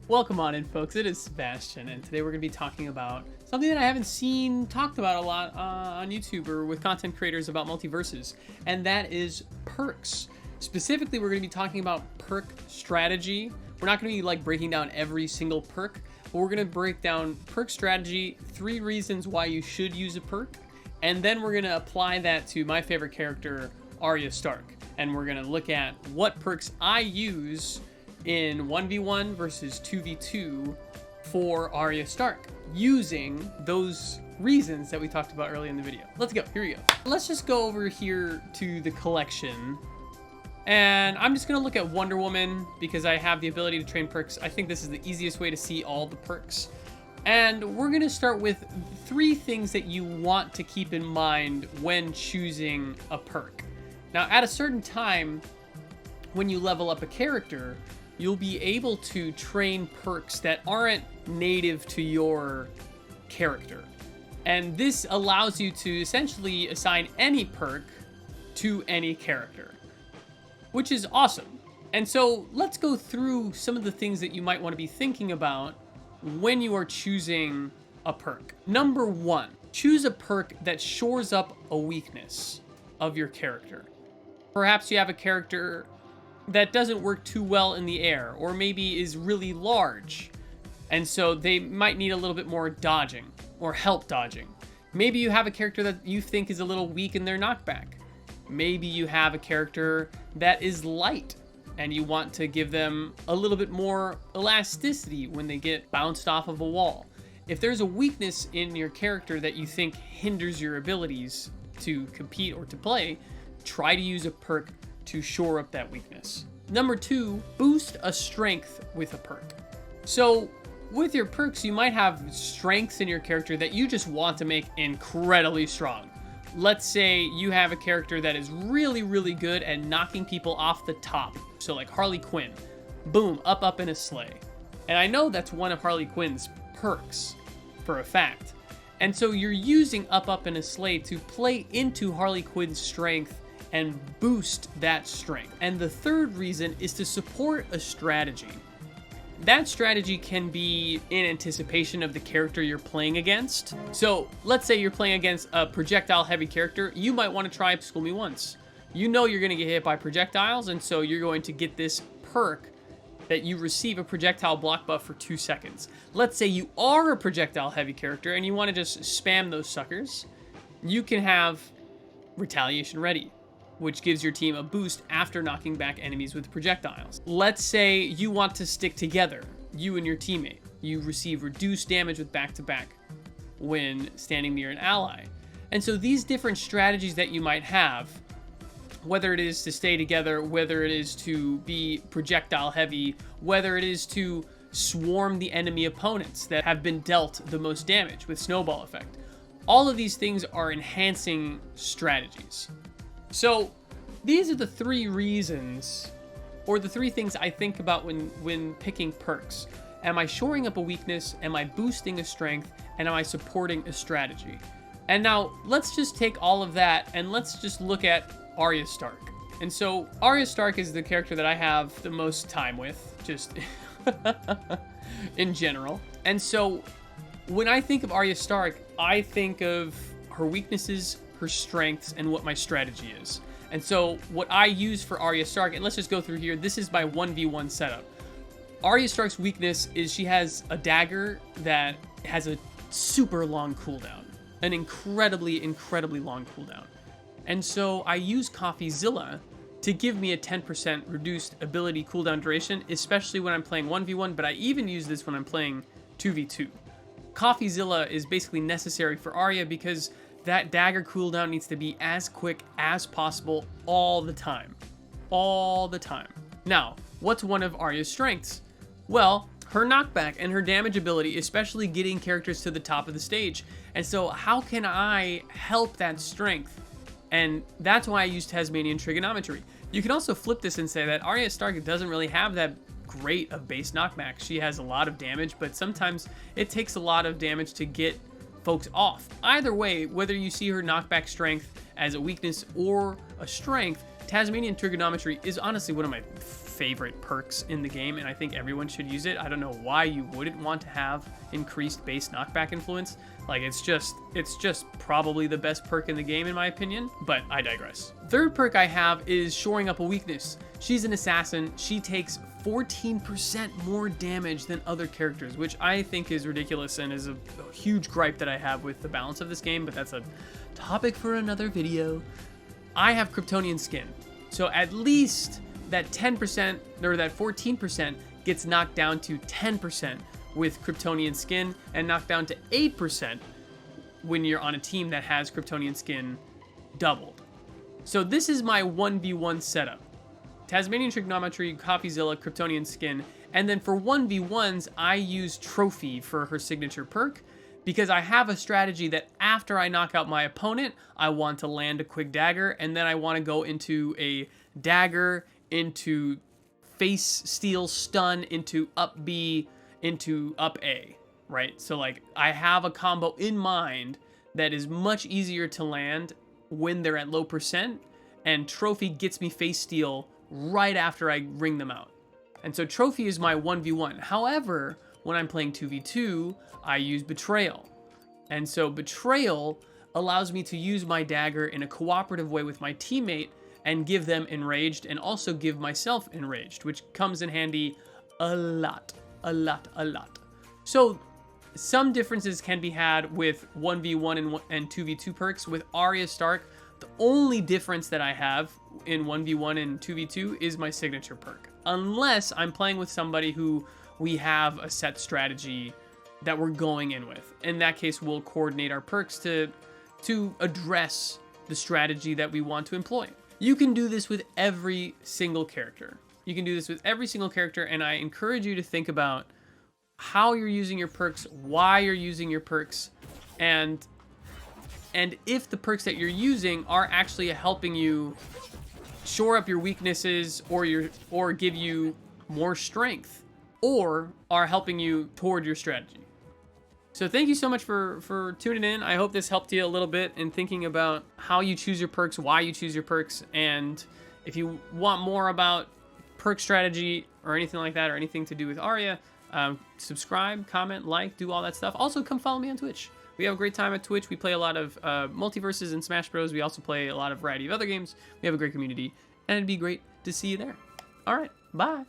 Welcome on in, folks. It is Sebastian, and today we're going to be talking about something that I haven't seen talked about a lot on YouTube or with content creators about MultiVersus, and that is perks. Specifically, we're going to be talking about perk strategy. We're not going to be like breaking down every single perk, but we're going to break down perk strategy, 3 reasons why you should use a perk, and then we're going to apply that to my favorite character, Arya Stark, and we're going to look at what perks I use in 1v1 versus 2v2 for Arya Stark, using those reasons that we talked about earlier in the video. Let's go, here we go. Let's just go over here to the collection, and I'm just gonna look at Wonder Woman because I have the ability to train perks. I think this is the easiest way to see all the perks. And we're gonna start with 3 things that you want to keep in mind when choosing a perk. Now, at a certain time, when you level up a character, you'll be able to train perks that aren't native to your character. And this allows you to essentially assign any perk to any character, which is awesome. And so let's go through some of the things that you might want to be thinking about when you are choosing a perk. Number 1, choose a perk that shores up a weakness of your character. Perhaps you have a character that doesn't work too well in the air, or maybe is really large, and so they might need a little bit more dodging or help dodging. Maybe you have a character that you think is a little weak in their knockback. Maybe you have a character that is light and you want to give them a little bit more elasticity when they get bounced off of a wall. If there's a weakness in your character that you think hinders your abilities to compete or to play, try to use a perk to shore up that weakness. Number 2, boost a strength with a perk. So with your perks, you might have strengths in your character that you just want to make incredibly strong. Let's say you have a character that is really, really good at knocking people off the top. So like Harley Quinn, boom, up in a sleigh. And I know that's one of Harley Quinn's perks for a fact. And so you're using up in a sleigh to play into Harley Quinn's strength and boost that strength. And the 3rd reason is to support a strategy. That strategy can be in anticipation of the character you're playing against. So let's say you're playing against a projectile heavy character. You might want to try School Me Once. You know you're going to get hit by projectiles, and so you're going to get this perk that you receive a projectile block buff for 2 seconds. Let's say you are a projectile heavy character and you want to just spam those suckers. You can have Retaliation Ready, which gives your team a boost after knocking back enemies with projectiles. Let's say you want to stick together, you and your teammate. You receive reduced damage with back-to-back when standing near an ally. And so these different strategies that you might have, whether it is to stay together, whether it is to be projectile heavy, whether it is to swarm the enemy opponents that have been dealt the most damage with snowball effect, all of these things are enhancing strategies. So these are the 3 reasons, or the 3 things I think about when picking perks. Am I shoring up a weakness? Am I boosting a strength? And am I supporting a strategy? And now let's just take all of that and let's just look at Arya Stark. And so Arya Stark is the character that I have the most time with, just in general. And so when I think of Arya Stark, I think of her weaknesses, her strengths, and what my strategy is. And so what I use for Arya Stark, and let's just go through here, this is my 1v1 setup. Arya Stark's weakness is she has a dagger that has a super long cooldown, an incredibly long cooldown. And so I use CoffeeZilla to give me a 10% reduced ability cooldown duration, especially when I'm playing 1v1, but I even use this when I'm playing 2v2. CoffeeZilla is basically necessary for Arya because that dagger cooldown needs to be as quick as possible all the time. All the time. Now, what's one of Arya's strengths? Well, her knockback and her damage ability, especially getting characters to the top of the stage. And so how can I help that strength? And that's why I use Tasmanian Trigonometry. You can also flip this and say that Arya Stark doesn't really have that great of base knockback. She has a lot of damage, but sometimes it takes a lot of damage to get folks off. Either way, whether you see her knockback strength as a weakness or a strength, Tasmanian Trigonometry is honestly one of my favorite perks in the game, and I think everyone should use it. I don't know why you wouldn't want to have increased base knockback influence. Like, it's just probably the best perk in the game in my opinion, but I digress. Third perk I have is shoring up a weakness. She's an assassin. She takes 14% more damage than other characters, which I think is ridiculous and is a huge gripe that I have with the balance of this game, but that's a topic for another video. I have Kryptonian skin, so at least that 10% or that 14% gets knocked down to 10% with Kryptonian skin, and knocked down to 8% when you're on a team that has Kryptonian skin doubled. So this is my 1v1 setup. Tasmanian Trigonometry, CoffeeZilla, Kryptonian skin, and then for 1v1s, I use Trophy for her signature perk, because I have a strategy that after I knock out my opponent, I want to land a quick dagger, and then I want to go into a dagger, into face steal stun, into up B, into up A, right? So like, I have a combo in mind that is much easier to land when they're at low percent, and Trophy gets me face steal right after I ring them out. And so Trophy is my 1v1. However, when I'm playing 2v2, I use Betrayal. And so Betrayal allows me to use my dagger in a cooperative way with my teammate and give them enraged, and also give myself enraged, which comes in handy a lot. So some differences can be had with 1v1 and 2v2 perks. With Arya Stark, the only difference that I have in 1v1 and 2v2 is my signature perk. Unless I'm playing with somebody who we have a set strategy that we're going in with. In that case, we'll coordinate our perks to address the strategy that we want to employ. You can do this with every single character. And I encourage you to think about how you're using your perks, why you're using your perks, and if the perks that you're using are actually helping you shore up your weaknesses, or give you more strength, or are helping you toward your strategy. So thank you so much for tuning in. I hope this helped you a little bit in thinking about how you choose your perks, why you choose your perks, and if you want more about perk strategy or anything like that, or anything to do with Arya, subscribe, comment, like, do all that stuff. Also, come follow me on Twitch. We have a great time at Twitch. We play a lot of MultiVersus and Smash Bros. We also play a lot of variety of other games. We have a great community, and it'd be great to see you there. All right, bye.